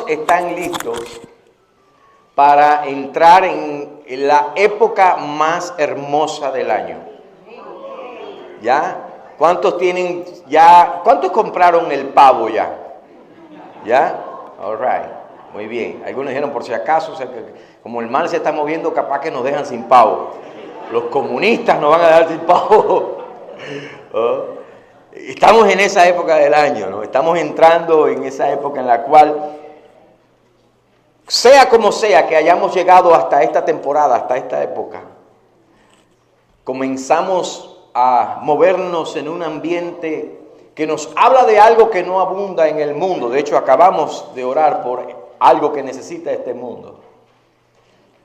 ¿Cuántos están listos para entrar en la época más hermosa del año? ¿Ya? ¿Cuántos tienen ya? ¿Cuántos compraron el pavo ya? ¿Ya? All right. Muy bien. Algunos dijeron por si acaso, o sea, que como el mal se está moviendo, capaz que nos dejan sin pavo. Los comunistas nos van a dejar sin pavo. ¿Oh? Estamos en esa época del año, ¿no? Estamos entrando en esa época en la cual, sea como sea que hayamos llegado hasta esta temporada, hasta esta época, comenzamos a movernos en un ambiente que nos habla de algo que no abunda en el mundo. De hecho, acabamos de orar por algo que necesita este mundo.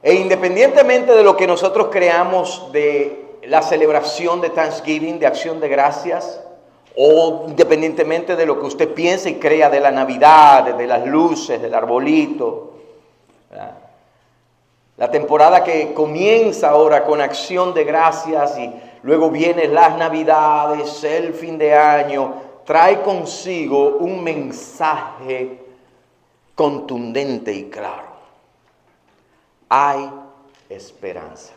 E independientemente de lo que nosotros creamos de la celebración de Thanksgiving, de Acción de Gracias, o independientemente de lo que usted piense y crea de la Navidad, de las luces, del arbolito, ¿verdad? La temporada que comienza ahora con Acción de Gracias y luego vienen las Navidades, el fin de año, trae consigo un mensaje contundente y claro. Hay esperanza.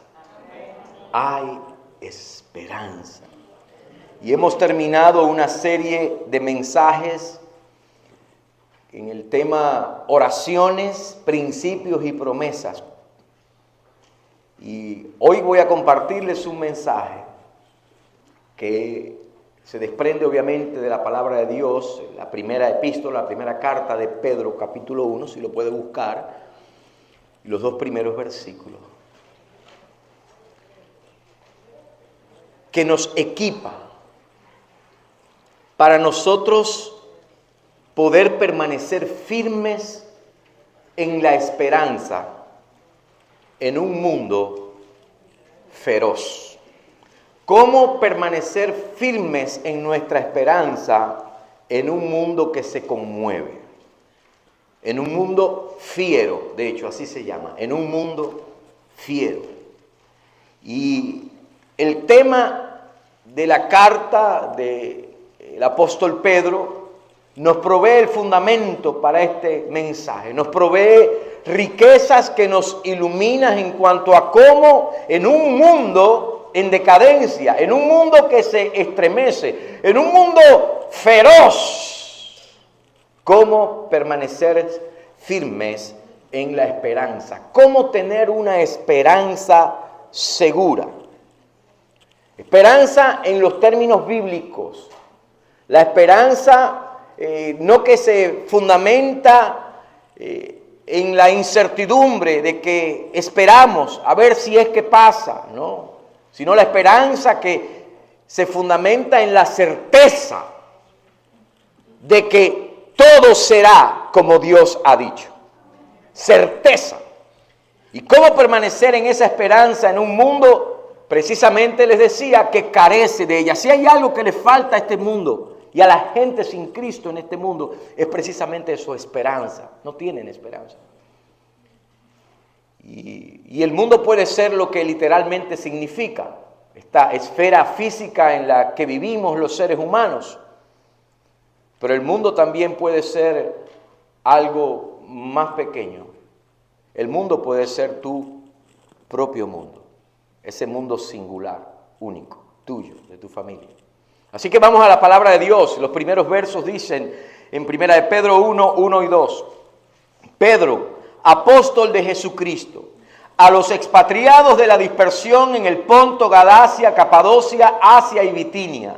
Hay esperanza. Y hemos terminado una serie de mensajes en el tema oraciones, principios y promesas. Y hoy voy a compartirles un mensaje que se desprende obviamente de la palabra de Dios, la primera epístola, la primera carta de Pedro, capítulo 1, si lo puede buscar, y los 2 primeros versículos, que nos equipa para nosotros poder permanecer firmes en la esperanza en un mundo feroz. ¿Cómo permanecer firmes en nuestra esperanza en un mundo que se conmueve? En un mundo fiero, de hecho así se llama, en un mundo fiero. Y el tema de la carta del apóstol Pedro nos provee el fundamento para este mensaje, nos provee riquezas que nos iluminan en cuanto a cómo en un mundo en decadencia, en un mundo que se estremece, en un mundo feroz, cómo permanecer firmes en la esperanza, cómo tener una esperanza segura. Esperanza en los términos bíblicos, la esperanza no que se fundamenta en la incertidumbre de que esperamos a ver si es que pasa, ¿no? Sino la esperanza que se fundamenta en la certeza de que todo será como Dios ha dicho. Certeza. ¿Y cómo permanecer en esa esperanza en un mundo, precisamente les decía, que carece de ella? Si hay algo que le falta a este mundo y a la gente sin Cristo en este mundo, es precisamente su esperanza. No tienen esperanza. Y el mundo puede ser lo que literalmente significa, esta esfera física en la que vivimos los seres humanos. Pero el mundo también puede ser algo más pequeño. El mundo puede ser tu propio mundo, ese mundo singular, único, tuyo, de tu familia. Así que vamos a la palabra de Dios. Los primeros versos dicen en 1 de Pedro 1, 1 y 2. Pedro, apóstol de Jesucristo, a los expatriados de la dispersión en el Ponto, Galacia, Capadocia, Asia y Bitinia,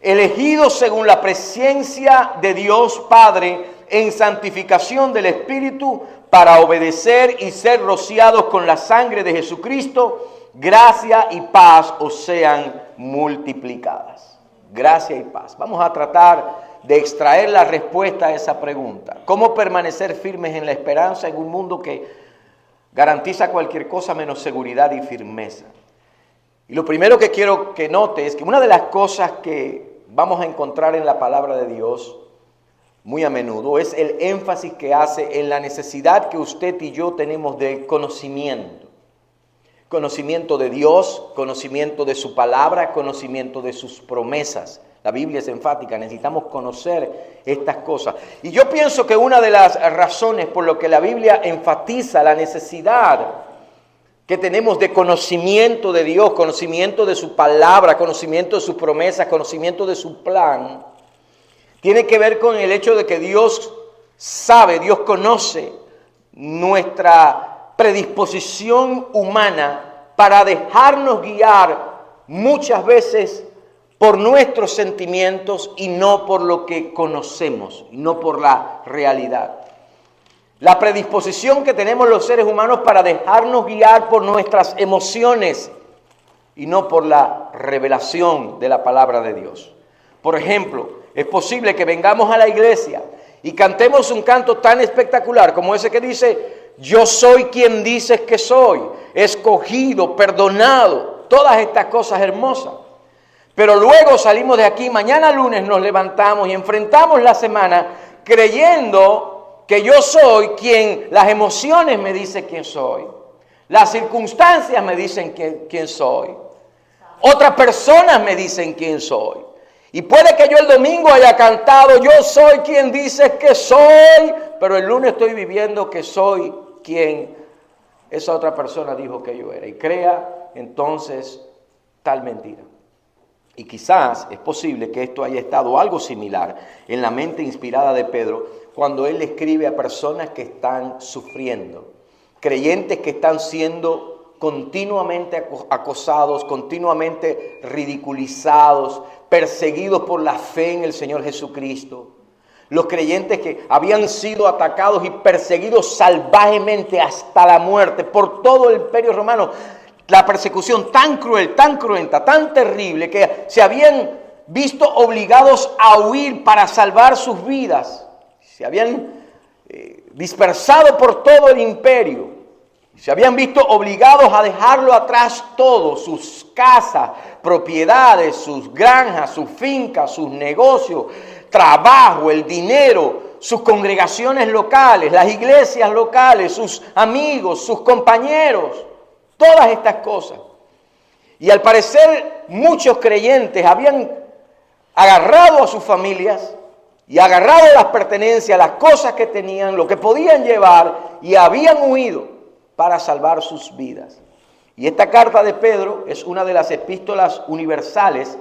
elegidos según la presencia de Dios Padre en santificación del Espíritu para obedecer y ser rociados con la sangre de Jesucristo, gracia y paz os sean multiplicadas. Gracia y paz. Vamos a tratar de extraer la respuesta a esa pregunta. ¿Cómo permanecer firmes en la esperanza en un mundo que garantiza cualquier cosa menos seguridad y firmeza? Y lo primero que quiero que note es que una de las cosas que vamos a encontrar en la palabra de Dios muy a menudo es el énfasis que hace en la necesidad que usted y yo tenemos de conocimiento. Conocimiento de Dios, conocimiento de su palabra, conocimiento de sus promesas. La Biblia es enfática, necesitamos conocer estas cosas. Y yo pienso que una de las razones por lo que la Biblia enfatiza la necesidad que tenemos de conocimiento de Dios, conocimiento de su palabra, conocimiento de sus promesas, conocimiento de su plan, tiene que ver con el hecho de que Dios sabe, Dios conoce nuestra predisposición humana para dejarnos guiar muchas veces por nuestros sentimientos y no por lo que conocemos, y no por la realidad. La predisposición que tenemos los seres humanos para dejarnos guiar por nuestras emociones y no por la revelación de la palabra de Dios. Por ejemplo, es posible que vengamos a la iglesia y cantemos un canto tan espectacular como ese que dice: yo soy quien dices que soy, escogido, perdonado, todas estas cosas hermosas. Pero luego salimos de aquí, mañana lunes nos levantamos y enfrentamos la semana creyendo que yo soy quien las emociones me dicen quién soy, las circunstancias me dicen quién soy, otras personas me dicen quién soy. Y puede que yo el domingo haya cantado, yo soy quien dices que soy, pero el lunes estoy viviendo que soy quien esa otra persona dijo que yo era. Y crea entonces tal mentira. Y quizás es posible que esto haya estado algo similar en la mente inspirada de Pedro cuando él escribe a personas que están sufriendo, creyentes que están siendo continuamente acosados, continuamente ridiculizados, perseguidos por la fe en el Señor Jesucristo. Los creyentes que habían sido atacados y perseguidos salvajemente hasta la muerte por todo el Imperio Romano. La persecución tan cruel, tan cruenta, tan terrible, que se habían visto obligados a huir para salvar sus vidas. Se habían dispersado por todo el imperio. Se habían visto obligados a dejarlo atrás todo, sus casas, propiedades, sus granjas, sus fincas, sus negocios, trabajo, el dinero, sus congregaciones locales, las iglesias locales, sus amigos, sus compañeros. Todas estas cosas. Y al parecer muchos creyentes habían agarrado a sus familias y agarrado las pertenencias, las cosas que tenían, lo que podían llevar, y habían huido para salvar sus vidas. Y esta carta de Pedro es una de las epístolas universales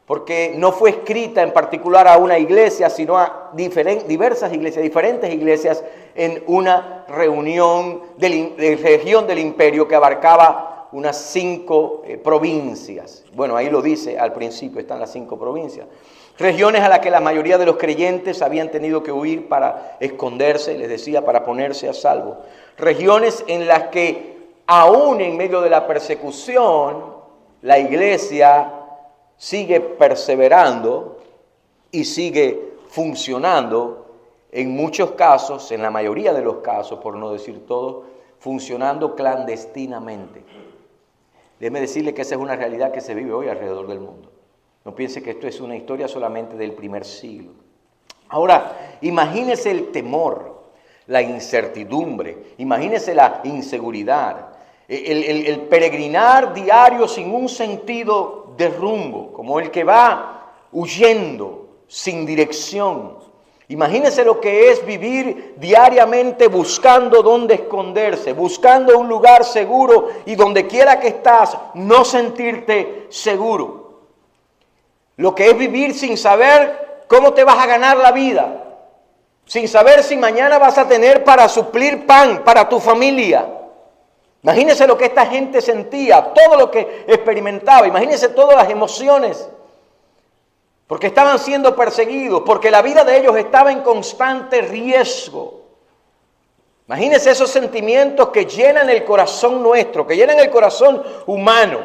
porque no fue escrita en particular a una iglesia, sino a diversas iglesias, diferentes iglesias en una reunión de región del imperio que abarcaba unas 5 provincias. Bueno, ahí lo dice al principio, están las 5 provincias. Regiones a las que la mayoría de los creyentes habían tenido que huir para esconderse, les decía, para ponerse a salvo. Regiones en las que aún en medio de la persecución, la iglesia sigue perseverando y sigue funcionando, en muchos casos, en la mayoría de los casos, por no decir todo, funcionando clandestinamente. Déjeme decirle que esa es una realidad que se vive hoy alrededor del mundo. No piense que esto es una historia solamente del primer siglo. Ahora, imagínese el temor, la incertidumbre, imagínese la inseguridad, el peregrinar diario sin un sentido de rumbo, como el que va huyendo sin dirección. Imagínese lo que es vivir diariamente buscando dónde esconderse, buscando un lugar seguro y donde quiera que estás, no sentirte seguro. Lo que es vivir sin saber cómo te vas a ganar la vida, sin saber si mañana vas a tener para suplir pan para tu familia. Imagínese lo que esta gente sentía, todo lo que experimentaba, imagínese todas las emociones, porque estaban siendo perseguidos, porque la vida de ellos estaba en constante riesgo. Imagínese esos sentimientos que llenan el corazón nuestro, que llenan el corazón humano.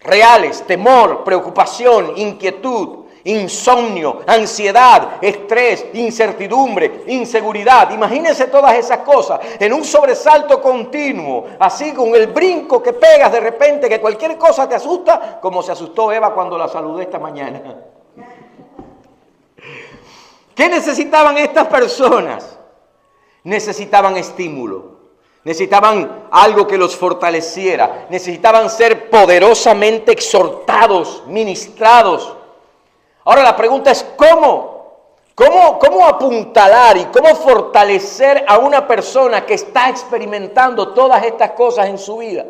Reales, temor, preocupación, inquietud, insomnio, ansiedad, estrés, incertidumbre, inseguridad. Imagínense todas esas cosas en un sobresalto continuo, así con el brinco que pegas de repente, que cualquier cosa te asusta, como se asustó Eva cuando la saludé esta mañana. ¿Qué necesitaban estas personas? Necesitaban estímulo. Necesitaban algo que los fortaleciera, necesitaban ser poderosamente exhortados, ministrados, Ahora la pregunta es ¿cómo apuntalar y cómo fortalecer a una persona que está experimentando todas estas cosas en su vida?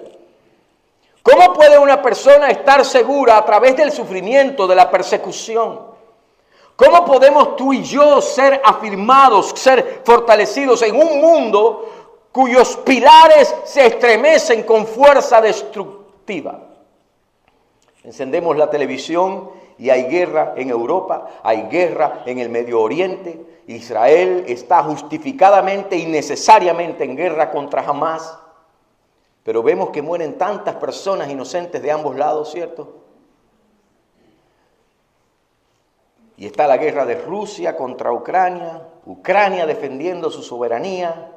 ¿Cómo puede una persona estar segura a través del sufrimiento, de la persecución? ¿Cómo podemos tú y yo ser afirmados, ser fortalecidos en un mundo cuyos pilares se estremecen con fuerza destructiva? Encendemos la televisión y hay guerra en Europa, hay guerra en el Medio Oriente. Israel está justificadamente y necesariamente en guerra contra Hamás. Pero vemos que mueren tantas personas inocentes de ambos lados, ¿cierto? Y está la guerra de Rusia contra Ucrania, Ucrania defendiendo su soberanía,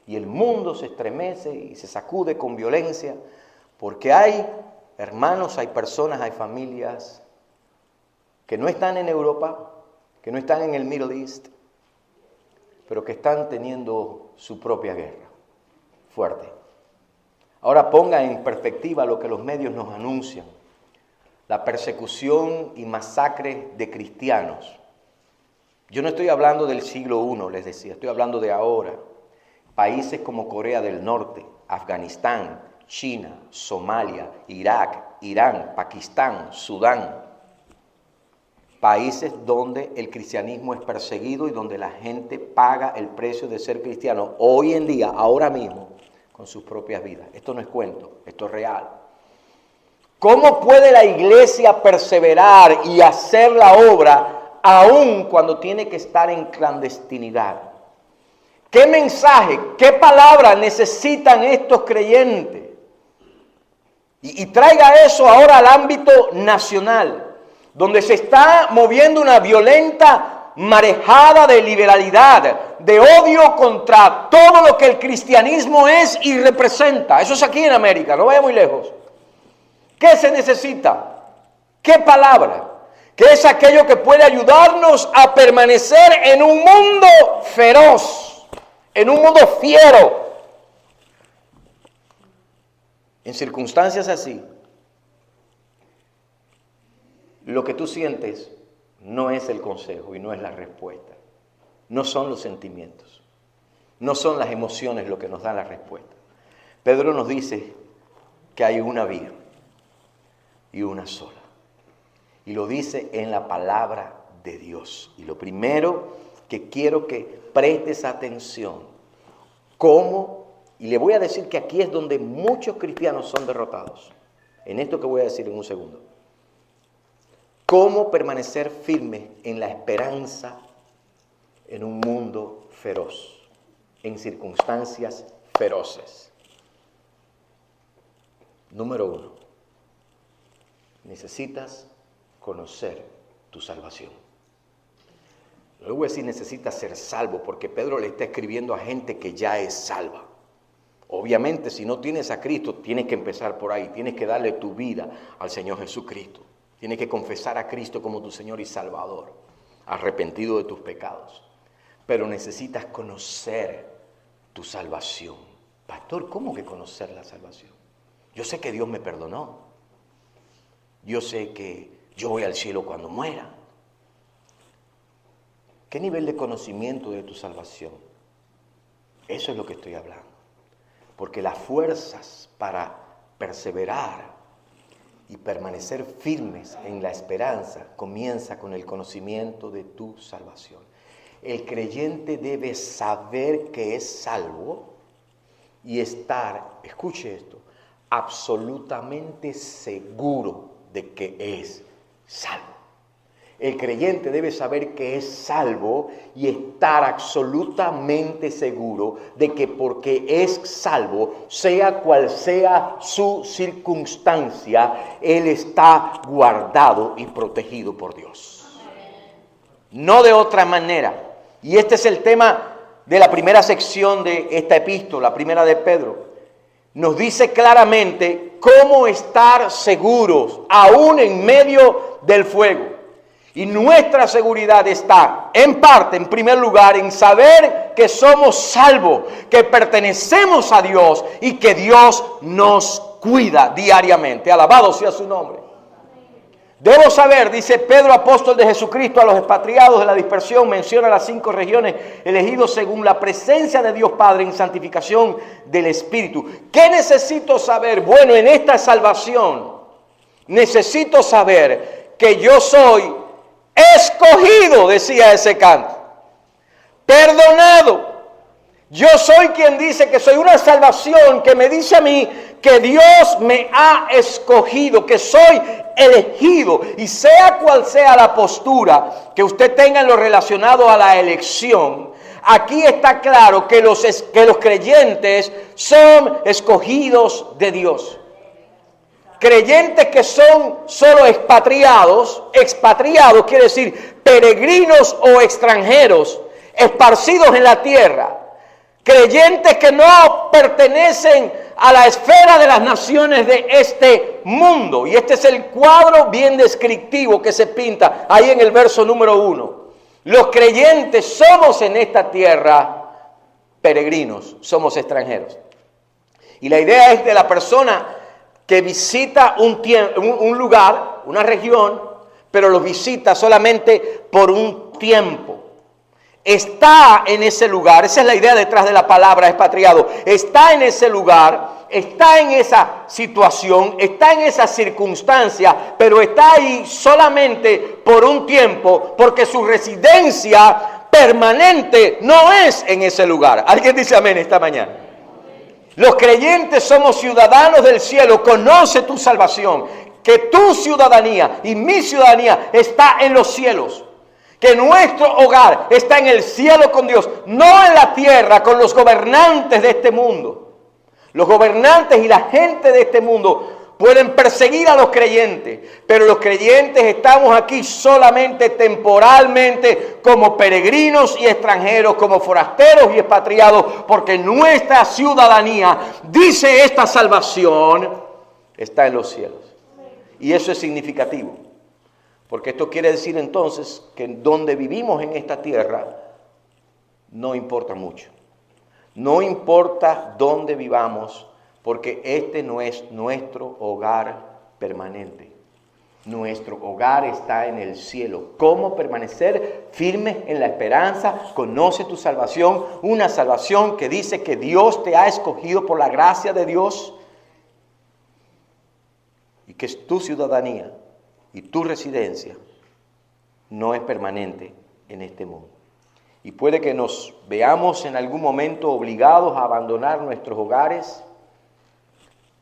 y el mundo se estremece y se sacude con violencia, porque hay hermanos, hay personas, hay familias que no están en Europa, que no están en el Middle East, pero que están teniendo su propia guerra fuerte. Ahora ponga en perspectiva lo que los medios nos anuncian. La persecución y masacre de cristianos. Yo no estoy hablando del siglo I, les decía, estoy hablando de ahora. Países como Corea del Norte, Afganistán, China, Somalia, Irak, Irán, Pakistán, Sudán. Países donde el cristianismo es perseguido y donde la gente paga el precio de ser cristiano hoy en día, ahora mismo, con sus propias vidas. Esto no es cuento, esto es real. ¿Cómo puede la iglesia perseverar y hacer la obra aún cuando tiene que estar en clandestinidad? ¿Qué mensaje, qué palabra necesitan estos creyentes? Y traiga eso ahora al ámbito nacional, donde se está moviendo una violenta marejada de liberalidad, de odio contra todo lo que el cristianismo es y representa. Eso es aquí en América, no vaya muy lejos. ¿Qué se necesita? ¿Qué palabra? ¿Qué es aquello que puede ayudarnos a permanecer en un mundo feroz, en un mundo fiero? En circunstancias así, lo que tú sientes no es el consejo y no es la respuesta. No son los sentimientos, no son las emociones lo que nos da la respuesta. Pedro nos dice que hay una vía y una sola. Y lo dice en la palabra de Dios. Y lo primero que quiero que prestes atención, y le voy a decir que aquí es donde muchos cristianos son derrotados. En esto que voy a decir en un segundo. ¿Cómo permanecer firme en la esperanza en un mundo feroz, en circunstancias feroces? Número 1, necesitas conocer tu salvación. No le voy a decir necesitas ser salvo, porque Pedro le está escribiendo a gente que ya es salva. Obviamente, si no tienes a Cristo, tienes que empezar por ahí, tienes que darle tu vida al Señor Jesucristo. Tienes que confesar a Cristo como tu Señor y Salvador, arrepentido de tus pecados. Pero necesitas conocer tu salvación. Pastor, ¿cómo que conocer la salvación? Yo sé que Dios me perdonó. Yo sé que yo voy al cielo cuando muera. ¿Qué nivel de conocimiento de tu salvación? Eso es lo que estoy hablando. Porque las fuerzas para perseverar y permanecer firmes en la esperanza comienza con el conocimiento de tu salvación. El creyente debe saber que es salvo y estar, escuche esto, absolutamente seguro de que es salvo. El creyente debe saber que es salvo y estar absolutamente seguro de que porque es salvo, sea cual sea su circunstancia, él está guardado y protegido por Dios. No de otra manera. Y este es el tema de la primera sección de esta epístola, la primera de Pedro. Nos dice claramente cómo estar seguros aún en medio del fuego. Y nuestra seguridad está, en parte, en primer lugar, en saber que somos salvos, que pertenecemos a Dios y que Dios nos cuida diariamente. Alabado sea su nombre. Debo saber, dice Pedro, apóstol de Jesucristo, a los expatriados de la dispersión, menciona las 5 regiones elegidos según la presencia de Dios Padre en santificación del Espíritu. ¿Qué necesito saber? Bueno, en esta salvación necesito saber que yo soy escogido, decía ese canto, perdonado. Yo soy quien dice que soy una salvación que me dice a mí que Dios me ha escogido, que soy elegido. Y sea cual sea la postura que usted tenga en lo relacionado a la elección, aquí está claro que los creyentes son escogidos de Dios. Creyentes que son solo expatriados quiere decir peregrinos o extranjeros, esparcidos en la tierra. Creyentes que no pertenecen a la esfera de las naciones de este mundo. Y este es el cuadro bien descriptivo que se pinta ahí en el verso número 1. Los creyentes somos en esta tierra peregrinos, somos extranjeros. Y la idea es de la persona que visita un lugar, una región, pero lo visita solamente por un tiempo. Está en ese lugar, esa es la idea detrás de la palabra expatriado. Está en ese lugar, está en esa situación, está en esa circunstancia, pero está ahí solamente por un tiempo, porque su residencia permanente no es en ese lugar. ¿Alguien dice amén esta mañana? Los creyentes somos ciudadanos del cielo. Conoce tu salvación, que tu ciudadanía y mi ciudadanía está en los cielos. Que nuestro hogar está en el cielo con Dios, no en la tierra con los gobernantes de este mundo. Los gobernantes y la gente de este mundo pueden perseguir a los creyentes, pero los creyentes estamos aquí solamente temporalmente como peregrinos y extranjeros, como forasteros y expatriados, porque nuestra ciudadanía, dice esta salvación, está en los cielos. Y eso es significativo. Porque esto quiere decir entonces que donde vivimos en esta tierra no importa mucho. No importa dónde vivamos, porque este no es nuestro hogar permanente. Nuestro hogar está en el cielo. ¿Cómo permanecer firmes en la esperanza? Conoce tu salvación, una salvación que dice que Dios te ha escogido por la gracia de Dios y que es tu ciudadanía. Y tu residencia no es permanente en este mundo. Y puede que nos veamos en algún momento obligados a abandonar nuestros hogares.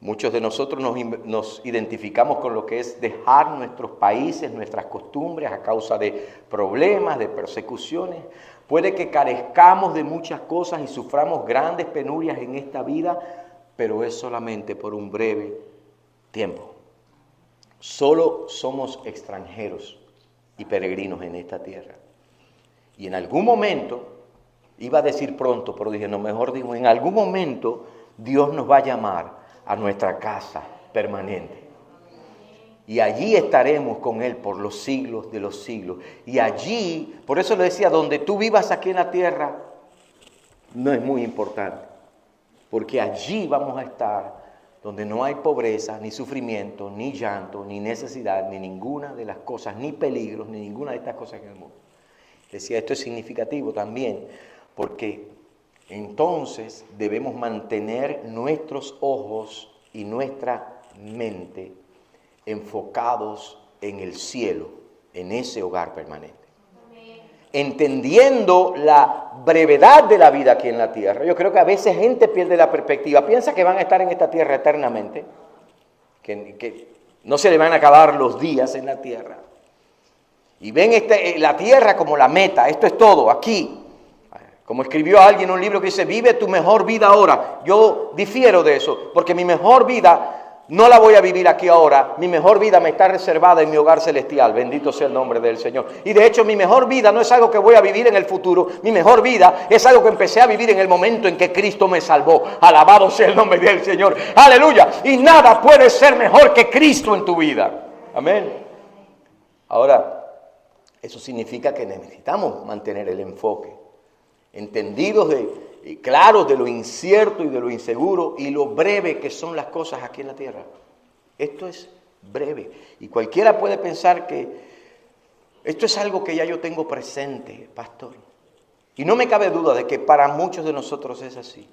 Muchos de nosotros nos identificamos con lo que es dejar nuestros países, nuestras costumbres a causa de problemas, de persecuciones. Puede que carezcamos de muchas cosas y suframos grandes penurias en esta vida, pero es solamente por un breve tiempo. Solo somos extranjeros y peregrinos en esta tierra. Y en algún momento, iba a decir pronto, pero dije, no, mejor digo, en algún momento Dios nos va a llamar a nuestra casa permanente. Y allí estaremos con Él por los siglos de los siglos. Y allí, por eso le decía, donde tú vivas aquí en la tierra, no es muy importante. Porque allí vamos a estar donde no hay pobreza, ni sufrimiento, ni llanto, ni necesidad, ni ninguna de las cosas, ni peligros, ni ninguna de estas cosas en el mundo. Decía, esto es significativo también, porque entonces debemos mantener nuestros ojos y nuestra mente enfocados en el cielo, en ese hogar permanente. Entendiendo la brevedad de la vida aquí en la tierra. Yo creo que a veces gente pierde la perspectiva, piensa que van a estar en esta tierra eternamente, que no se le van a acabar los días en la tierra. Y ven la tierra como la meta, esto es todo, aquí. Como escribió alguien en un libro que dice, vive tu mejor vida ahora. Yo difiero de eso, porque mi mejor vida no la voy a vivir aquí ahora. Mi mejor vida me está reservada en mi hogar celestial. Bendito sea el nombre del Señor. Y de hecho mi mejor vida no es algo que voy a vivir en el futuro. Mi mejor vida es algo que empecé a vivir en el momento en que Cristo me salvó. Alabado sea el nombre del Señor. Aleluya. Y nada puede ser mejor que Cristo en tu vida. Amén. Ahora, eso significa que necesitamos mantener el enfoque. Entendidos y claros de lo incierto y de lo inseguro y lo breve que son las cosas aquí en la tierra. Esto es breve. Y cualquiera puede pensar que esto es algo que ya yo tengo presente, pastor. Y no me cabe duda de que para muchos de nosotros es así.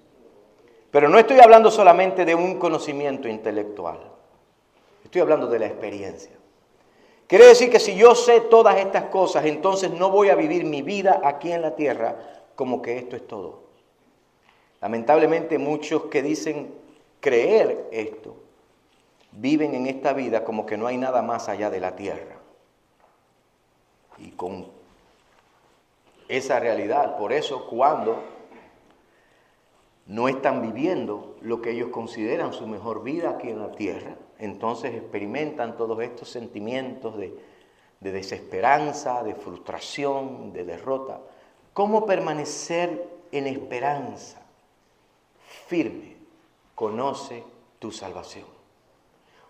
Pero no estoy hablando solamente de un conocimiento intelectual. Estoy hablando de la experiencia. Quiere decir que si yo sé todas estas cosas, entonces no voy a vivir mi vida aquí en la tierra como que esto es todo. Lamentablemente muchos que dicen creer esto, viven en esta vida como que no hay nada más allá de la tierra. Y con esa realidad, por eso cuando no están viviendo lo que ellos consideran su mejor vida aquí en la tierra, entonces experimentan todos estos sentimientos de desesperanza, de frustración, de derrota. ¿Cómo permanecer en esperanza? Firme, conoce tu salvación.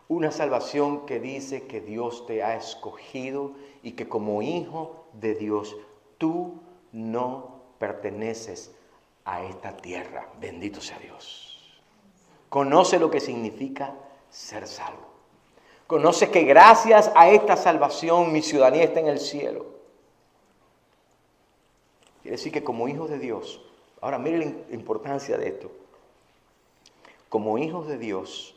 Una salvación que dice que Dios te ha escogido y que como hijo de Dios tú no perteneces a esta tierra. Bendito sea Dios. Conoce lo que significa ser salvo. Conoce que gracias a esta salvación mi ciudadanía está en el cielo. Quiere decir que como hijos de Dios, ahora mire la importancia de esto. Como hijos de Dios,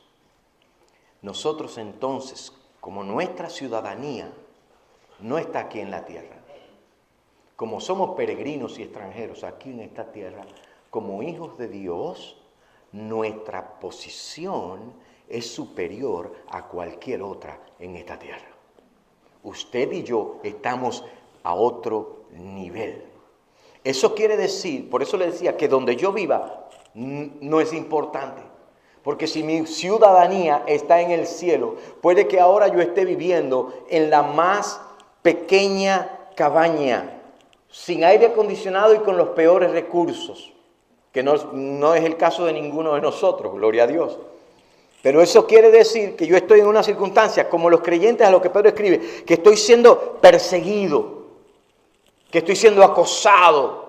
nosotros entonces, como nuestra ciudadanía no está aquí en la tierra, como somos peregrinos y extranjeros aquí en esta tierra, como hijos de Dios, nuestra posición es superior a cualquier otra en esta tierra. Usted y yo estamos a otro nivel. Eso quiere decir, por eso le decía que donde yo viva no es importante. Porque si mi ciudadanía está en el cielo, puede que ahora yo esté viviendo en la más pequeña cabaña, sin aire acondicionado y con los peores recursos, que no es el caso de ninguno de nosotros, gloria a Dios. Pero eso quiere decir que yo estoy en una circunstancia, como los creyentes a los que Pedro escribe, que estoy siendo perseguido, que estoy siendo acosado,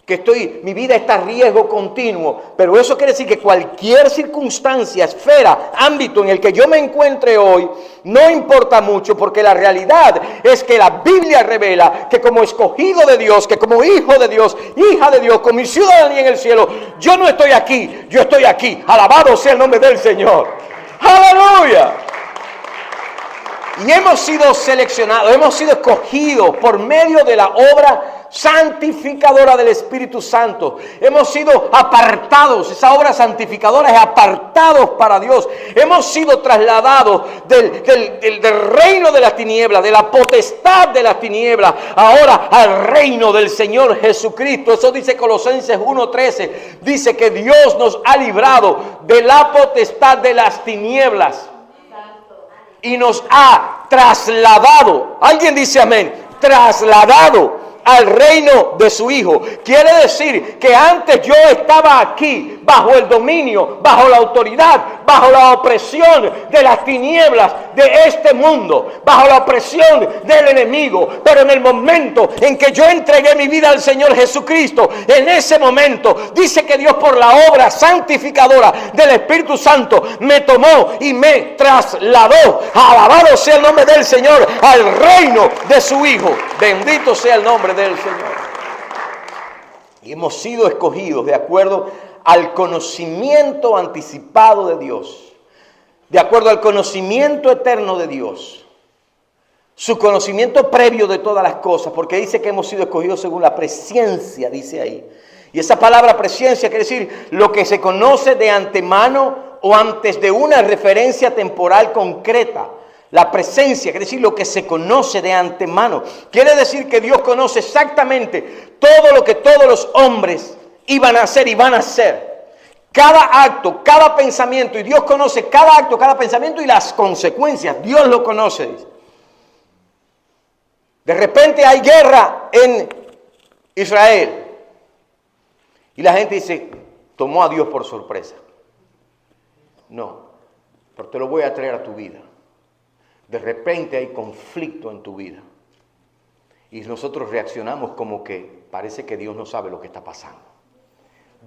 que mi vida está a riesgo continuo. Pero eso quiere decir que cualquier circunstancia, esfera, ámbito en el que yo me encuentre hoy, no importa mucho, porque la realidad es que la Biblia revela que como escogido de Dios, que como hijo de Dios, hija de Dios, con mi ciudadanía en el cielo, yo no estoy aquí, yo estoy aquí. Alabado sea el nombre del Señor. ¡Aleluya! Y hemos sido seleccionados, hemos sido escogidos por medio de la obra santificadora del Espíritu Santo. Hemos sido apartados, esa obra santificadora es apartados para Dios. Hemos sido trasladados del reino de las tinieblas, de la potestad de las tinieblas, ahora al reino del Señor Jesucristo. Eso dice Colosenses 1:13, dice que Dios nos ha librado de la potestad de las tinieblas y nos ha trasladado, alguien dice amén, trasladado al reino de su Hijo. Quiere decir que antes yo estaba aquí bajo el dominio, bajo la autoridad, bajo la opresión de las tinieblas de este mundo, bajo la opresión del enemigo. Pero en el momento en que yo entregué mi vida al Señor Jesucristo, en ese momento dice que Dios, por la obra santificadora del Espíritu Santo, me tomó y me trasladó, alabado sea el nombre del Señor, al reino de su Hijo. Bendito sea el nombre del Señor. Y hemos sido escogidos de acuerdo al conocimiento anticipado de Dios, de acuerdo al conocimiento eterno de Dios, su conocimiento previo de todas las cosas, porque dice que hemos sido escogidos según la presciencia, dice ahí. Y esa palabra presciencia quiere decir lo que se conoce de antemano o antes de una referencia temporal concreta. La presencia quiere decir lo que se conoce de antemano. Quiere decir que Dios conoce exactamente todo lo que todos los hombres iban a hacer y van a hacer. Cada acto, cada pensamiento. Y Dios conoce cada acto, cada pensamiento y las consecuencias. Dios lo conoce. De repente hay guerra en Israel. Y la gente dice, tomó a Dios por sorpresa. No, pero te lo voy a traer a tu vida. De repente hay conflicto en tu vida. Y nosotros reaccionamos como que parece que Dios no sabe lo que está pasando.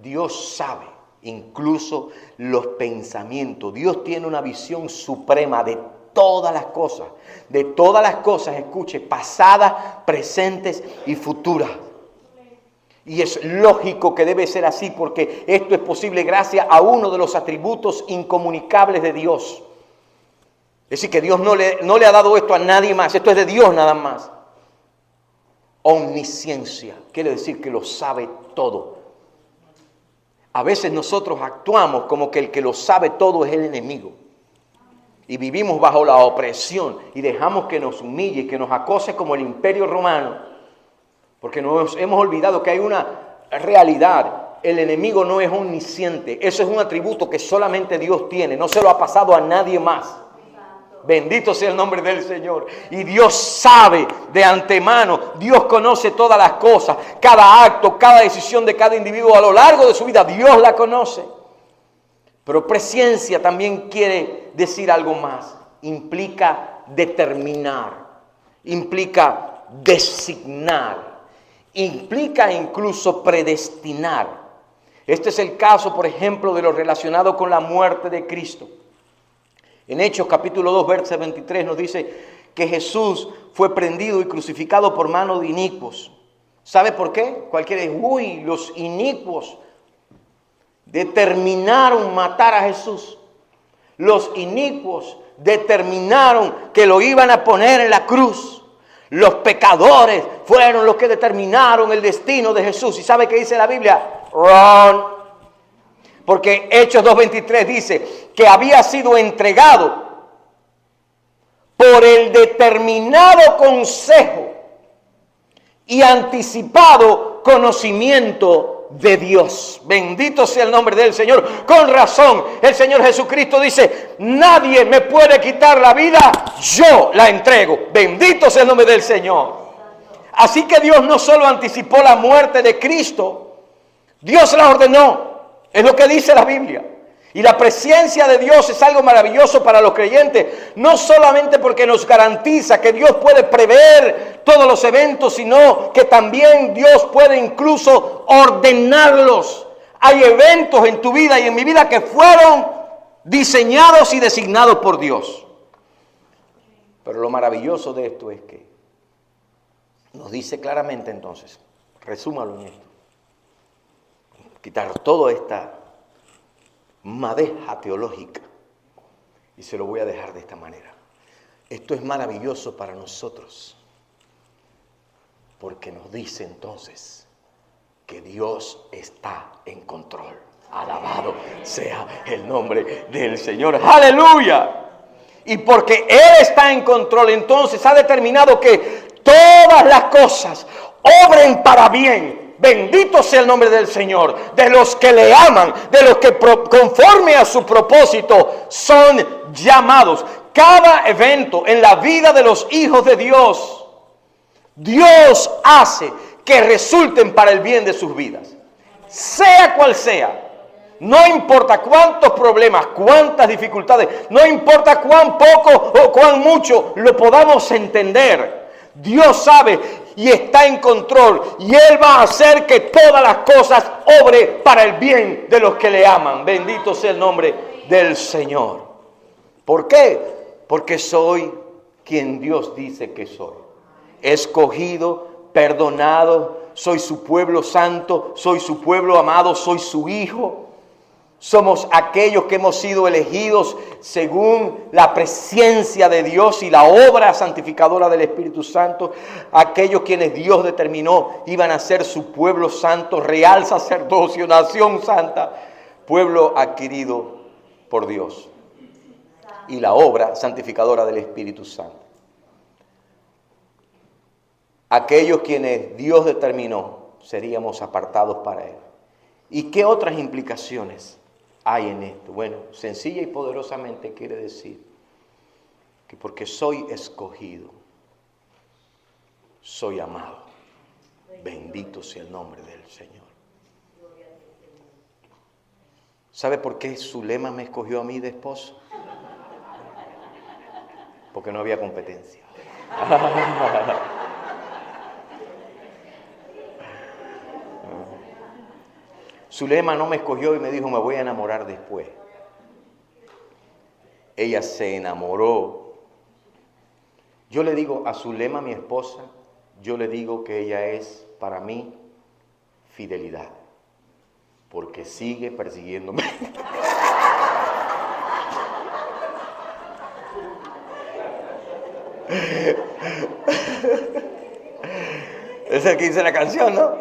Dios sabe incluso los pensamientos. Dios tiene una visión suprema de todas las cosas. De todas las cosas, escuche, pasadas, presentes y futuras. Y es lógico que debe ser así, porque esto es posible gracias a uno de los atributos incomunicables de Dios. Es decir, que Dios no le ha dado esto a nadie más. Esto es de Dios nada más. Omnisciencia. Quiere decir que lo sabe todo. A veces nosotros actuamos como que el que lo sabe todo es el enemigo. Y vivimos bajo la opresión y dejamos que nos humille, que nos acose como el Imperio Romano. Porque nos hemos olvidado que hay una realidad. El enemigo no es omnisciente. Eso es un atributo que solamente Dios tiene. No se lo ha pasado a nadie más. Bendito sea el nombre del Señor. Y Dios sabe de antemano. Dios conoce todas las cosas. Cada acto, cada decisión de cada individuo a lo largo de su vida. Dios la conoce. Pero presciencia también quiere decir algo más. Implica determinar. Implica designar. Implica incluso predestinar. Este es el caso, por ejemplo, de lo relacionado con la muerte de Cristo. En Hechos capítulo 2, verso 23 nos dice que Jesús fue prendido y crucificado por mano de inicuos. ¿Sabe por qué? Cualquiera dice, los inicuos determinaron matar a Jesús. Los inicuos determinaron que lo iban a poner en la cruz. Los pecadores fueron los que determinaron el destino de Jesús. ¿Y sabe qué dice la Biblia? Wrong. Porque Hechos 2:23 dice que había sido entregado por el determinado consejo y anticipado conocimiento de Dios. Bendito sea el nombre del Señor. Con razón, el Señor Jesucristo dice, nadie me puede quitar la vida, yo la entrego. Bendito sea el nombre del Señor. Así que Dios no solo anticipó la muerte de Cristo, Dios la ordenó. Es lo que dice la Biblia. Y la presencia de Dios es algo maravilloso para los creyentes, no solamente porque nos garantiza que Dios puede prever todos los eventos, sino que también Dios puede incluso ordenarlos. Hay eventos en tu vida y en mi vida que fueron diseñados y designados por Dios. Pero lo maravilloso de esto es que nos dice claramente entonces, resúmalo en esto, quitar toda esta madeja teológica y se lo voy a dejar de esta manera. Esto es maravilloso para nosotros porque nos dice entonces que Dios está en control. Alabado sea el nombre del Señor. ¡Aleluya! Y porque Él está en control, entonces ha determinado que todas las cosas obren para bien. Bendito sea el nombre del Señor, de los que le aman, de los que conforme a su propósito son llamados. Cada evento en la vida de los hijos de Dios, Dios hace que resulten para el bien de sus vidas. Sea cual sea, no importa cuántos problemas, cuántas dificultades, no importa cuán poco o cuán mucho lo podamos entender. Dios sabe y está en control y Él va a hacer que todas las cosas obre para el bien de los que le aman. Bendito sea el nombre del Señor. ¿Por qué? Porque soy quien Dios dice que soy. Escogido, perdonado, soy su pueblo santo, soy su pueblo amado, soy su hijo. Somos aquellos que hemos sido elegidos según la presencia de Dios y la obra santificadora del Espíritu Santo. Aquellos quienes Dios determinó iban a ser su pueblo santo, real sacerdocio, nación santa, pueblo adquirido por Dios. Y la obra santificadora del Espíritu Santo. Aquellos quienes Dios determinó seríamos apartados para Él. ¿Y qué otras implicaciones hay en esto? Bueno, sencilla y poderosamente quiere decir que porque soy escogido, soy amado. Bendito sea el nombre del Señor. ¿Sabe por qué Zulema me escogió a mí de esposo? Porque no había competencia. Zulema no me escogió y me dijo, me voy a enamorar después. Ella se enamoró Yo le digo a Zulema, mi esposa, yo le digo que ella es para mí fidelidad, porque sigue persiguiéndome. Es el que dice la canción, ¿no?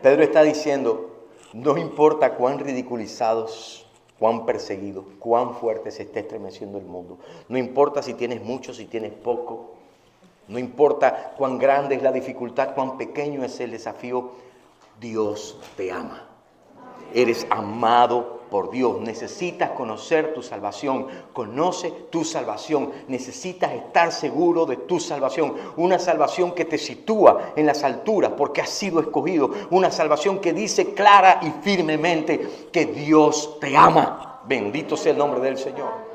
Pedro está diciendo, no importa cuán ridiculizados, cuán perseguidos, cuán fuerte se esté estremeciendo el mundo. No importa si tienes mucho, si tienes poco. No importa cuán grande es la dificultad, cuán pequeño es el desafío. Dios te ama. Eres amado por Dios. Necesitas conocer tu salvación. Conoce tu salvación. Necesitas estar seguro de tu salvación. Una salvación que te sitúa en las alturas porque has sido escogido. Una salvación que dice clara y firmemente que Dios te ama. Bendito sea el nombre del Señor.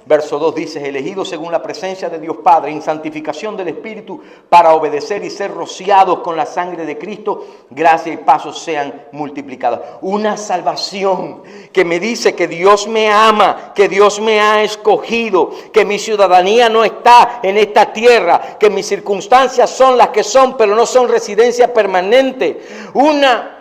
Verso 2 dice, elegidos según la presencia de Dios Padre, en santificación del Espíritu, para obedecer y ser rociados con la sangre de Cristo, gracia y paz sean multiplicadas. Una salvación que me dice que Dios me ama, que Dios me ha escogido, que mi ciudadanía no está en esta tierra, que mis circunstancias son las que son, pero no son residencia permanente. Una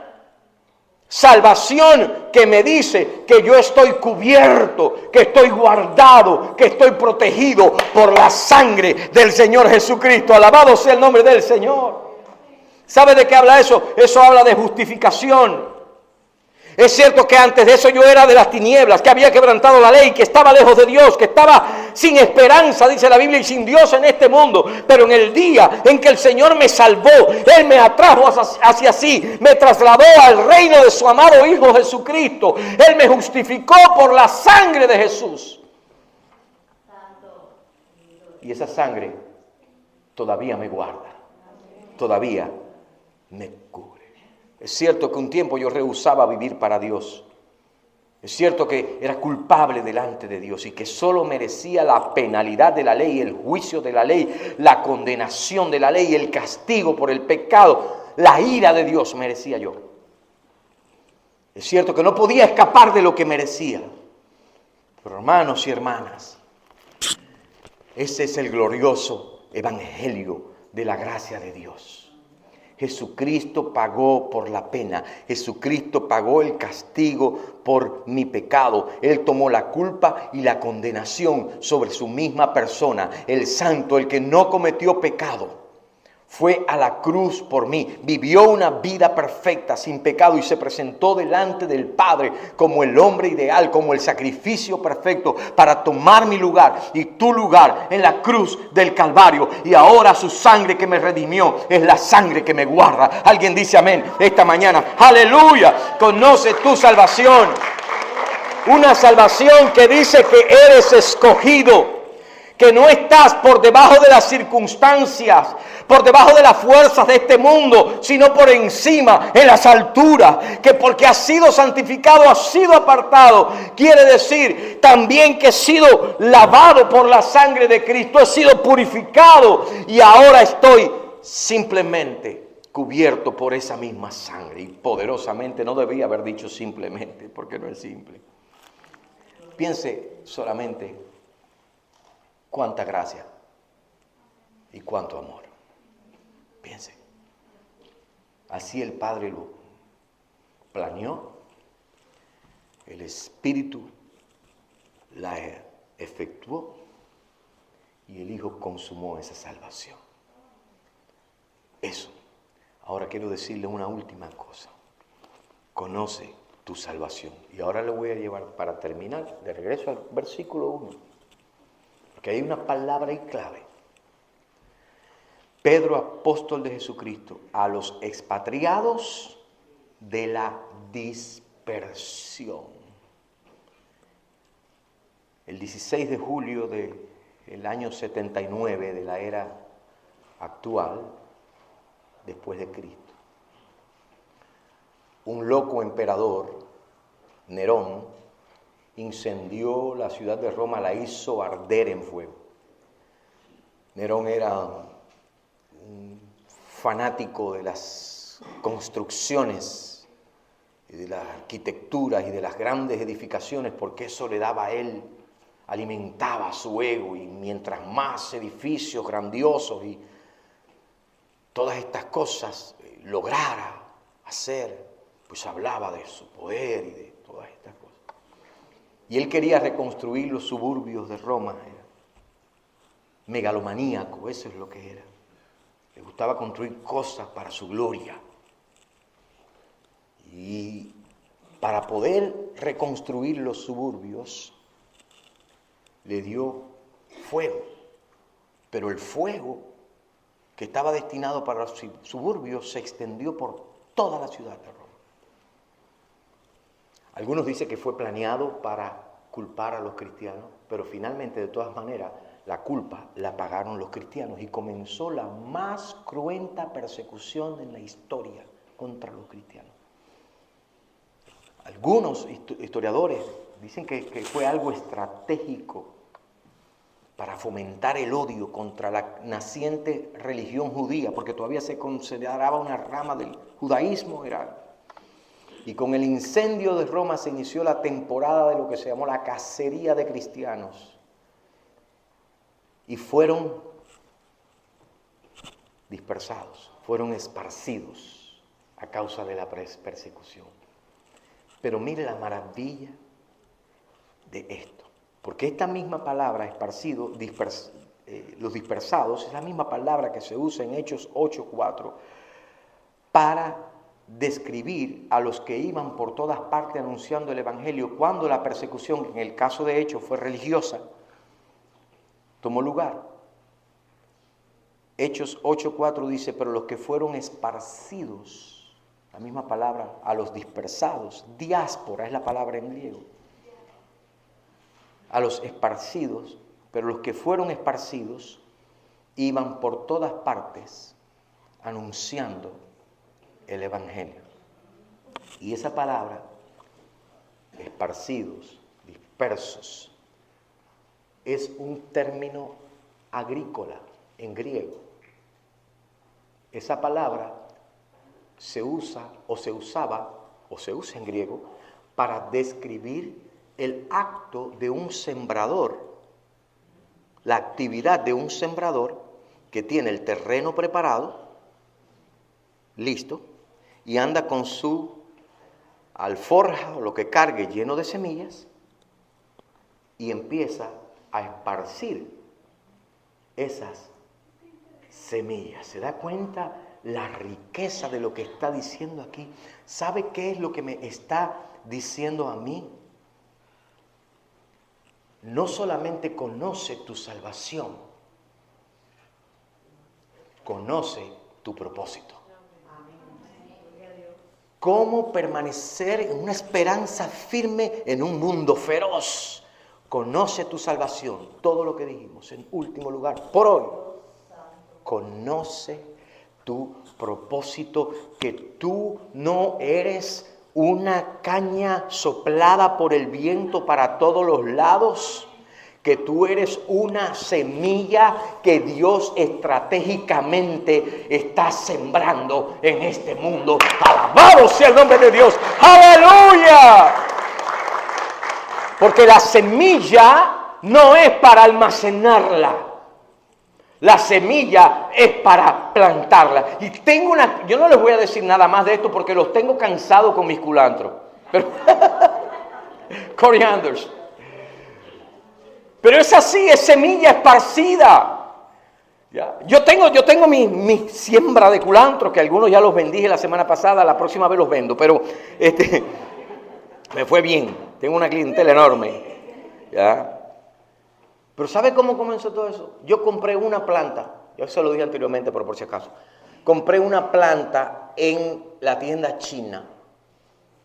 salvación que me dice que yo estoy cubierto, que estoy guardado, que estoy protegido por la sangre del Señor Jesucristo. Alabado sea el nombre del Señor. ¿Sabe de qué habla eso? Eso habla de justificación. Es cierto que antes de eso yo era de las tinieblas, que había quebrantado la ley, que estaba lejos de Dios, que estaba sin esperanza, dice la Biblia, y sin Dios en este mundo. Pero en el día en que el Señor me salvó, Él me atrajo hacia sí, me trasladó al reino de su amado Hijo Jesucristo. Él me justificó por la sangre de Jesús. Y esa sangre todavía me guarda, todavía me cubre. Es cierto que un tiempo yo rehusaba vivir para Dios. Es cierto que era culpable delante de Dios y que solo merecía la penalidad de la ley, el juicio de la ley, la condenación de la ley, el castigo por el pecado, la ira de Dios merecía yo. Es cierto que no podía escapar de lo que merecía. Pero hermanos y hermanas, ese es el glorioso evangelio de la gracia de Dios. Jesucristo pagó por la pena. Jesucristo pagó el castigo por mi pecado. Él tomó la culpa y la condenación sobre su misma persona. El santo, el que no cometió pecado, fue a la cruz por mí. Vivió una vida perfecta, sin pecado, y se presentó delante del Padre como el hombre ideal, como el sacrificio perfecto para tomar mi lugar y tu lugar en la cruz del Calvario. Y ahora su sangre que me redimió es la sangre que me guarda. Alguien dice amén esta mañana. ¡Aleluya! Conoce tu salvación. Una salvación que dice que eres escogido, que no estás por debajo de las circunstancias, por debajo de las fuerzas de este mundo, sino por encima, en las alturas, que porque has sido santificado, has sido apartado, quiere decir también que he sido lavado por la sangre de Cristo, he sido purificado y ahora estoy simplemente cubierto por esa misma sangre. Y poderosamente, no debía haber dicho simplemente, porque no es simple. Piense solamente cuánta gracia y cuánto amor. Piense, así el Padre lo planeó, el Espíritu la efectuó y el Hijo consumó esa salvación. Eso. Ahora quiero decirle una última cosa. Conoce tu salvación. Y ahora le voy a llevar, para terminar, de regreso al versículo 1. Porque hay una palabra y clave. Pedro, apóstol de Jesucristo, a los expatriados de la dispersión. El 16 de julio del año 79 de la era actual, después de Cristo, un loco emperador, Nerón, incendió la ciudad de Roma, la hizo arder en fuego. Nerón era un fanático de las construcciones y de las arquitecturas y de las grandes edificaciones, porque eso le daba a él alimentaba su ego, y mientras más edificios grandiosos y todas estas cosas lograra hacer, pues hablaba de su poder y de todas estas cosas. Y él quería reconstruir los suburbios de Roma. Era megalomaníaco, eso es lo que era. Le gustaba construir cosas para su gloria. Y para poder reconstruir los suburbios, le dio fuego. Pero el fuego que estaba destinado para los suburbios se extendió por toda la ciudad de Roma. Algunos dicen que fue planeado para culpar a los cristianos, pero finalmente, de todas maneras, la culpa la pagaron los cristianos y comenzó la más cruenta persecución en la historia contra los cristianos. Algunos historiadores dicen que fue algo estratégico para fomentar el odio contra la naciente religión judía, porque todavía se consideraba una rama del judaísmo. Y con el incendio de Roma se inició la temporada de lo que se llamó la cacería de cristianos. Y fueron dispersados, fueron esparcidos a causa de la persecución. Pero mire la maravilla de esto, porque esta misma palabra, esparcido, los dispersados, es la misma palabra que se usa en Hechos 8:4 para describir a los que iban por todas partes anunciando el Evangelio cuando la persecución, en el caso de Hechos, fue religiosa, tomó lugar. Hechos 8:4 dice, pero los que fueron esparcidos, la misma palabra, a los dispersados, diáspora es la palabra en griego, a los esparcidos, pero los que fueron esparcidos iban por todas partes anunciando el Evangelio. Y esa palabra, esparcidos, dispersos, es un término agrícola en griego. Esa palabra se usa o se usaba o se usa en griego para describir el acto de un sembrador, la actividad de un sembrador que tiene el terreno preparado, listo, y anda con su alforja o lo que cargue lleno de semillas y empieza a esparcir esas semillas. ¿Se da cuenta la riqueza de lo que está diciendo aquí? ¿Sabe qué es lo que me está diciendo a mí? No solamente conoce tu salvación, conoce tu propósito. ¿Cómo permanecer en una esperanza firme en un mundo feroz? Conoce tu salvación, todo lo que dijimos. En último lugar, por hoy, conoce tu propósito, que tú no eres una caña soplada por el viento para todos los lados, que tú eres una semilla que Dios estratégicamente está sembrando en este mundo. ¡Alabado sea el nombre de Dios! ¡Aleluya! Porque la semilla no es para almacenarla. La semilla es para plantarla. Y yo no les voy a decir nada más de esto porque los tengo cansados con mis culantros. Pero corianders. Pero es así, es semilla esparcida. ¿Ya? Yo tengo mi siembra de culantros, que algunos ya los bendije la semana pasada, la próxima vez los vendo, pero me fue bien. Tengo una clientela enorme. ¿Ya? Pero ¿sabe cómo comenzó todo eso? Yo compré una planta, yo se lo dije anteriormente, pero por si acaso. Compré una planta en la tienda china,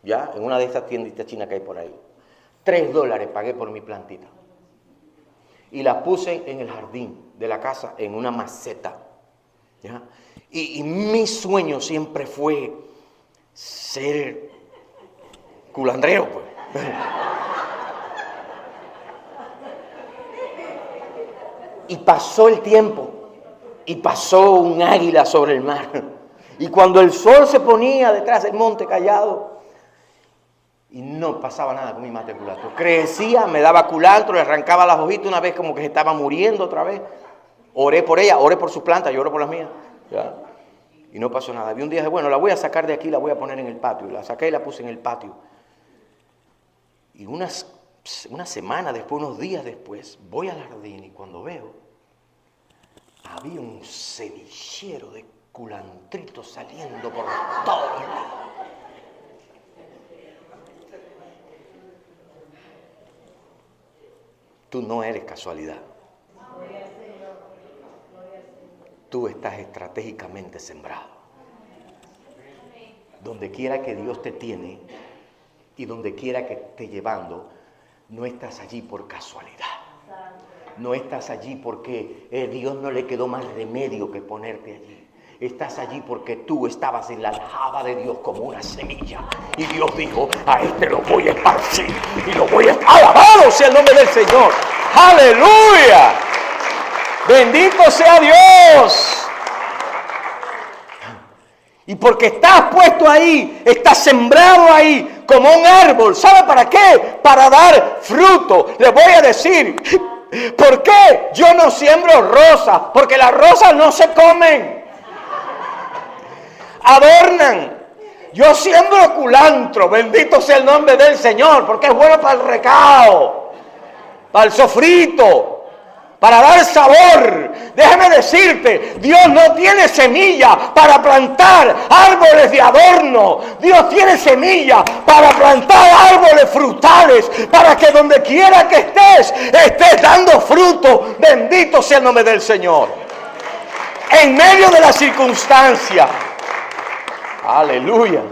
¿ya? En una de estas tienditas chinas que hay por ahí. $3 pagué por mi plantita. Y la puse en el jardín de la casa, en una maceta, ¿ya? Y mi sueño siempre fue ser culandrero, pues. Y pasó el tiempo, y pasó un águila sobre el mar. Y cuando el sol se ponía detrás del monte Callado, Y no pasaba nada con mi mate de culantro. Crecía, me daba culantro, le arrancaba las hojitas una vez como que se estaba muriendo otra vez. Oré por ella, oré por sus plantas, yo oro por las mías. ¿Ya? Y no pasó nada. Vi un día, bueno, la voy a sacar de aquí, la voy a poner en el patio. La saqué y la puse en el patio. Y una semana después, unos días después, voy al jardín y cuando veo, había un semillero de culantrito saliendo por todos lados. Tú no eres casualidad. Tú estás estratégicamente sembrado. Donde quiera que Dios te tiene y donde quiera que esté llevando, no estás allí por casualidad. No estás allí porque Dios no le quedó más remedio que ponerte allí. Estás allí porque tú estabas en la aljaba de Dios como una semilla. Y Dios dijo, a este lo voy a esparcir y lo voy a... ¡Alabado sea el nombre del Señor! ¡Aleluya! ¡Bendito sea Dios! Y porque estás puesto ahí, estás sembrado ahí como un árbol. ¿Sabe para qué? Para dar fruto. Les voy a decir, ¿por qué yo no siembro rosas? Porque las rosas no se comen. Adornan. Yo siembro culantro, bendito sea el nombre del Señor, porque es bueno para el recao, para el sofrito, para dar sabor. Déjame decirte, Dios no tiene semilla para plantar árboles de adorno. Dios tiene semilla para plantar árboles frutales, para que donde quiera que estés dando fruto. Bendito sea el nombre del Señor. En medio de la circunstancia. Aleluya.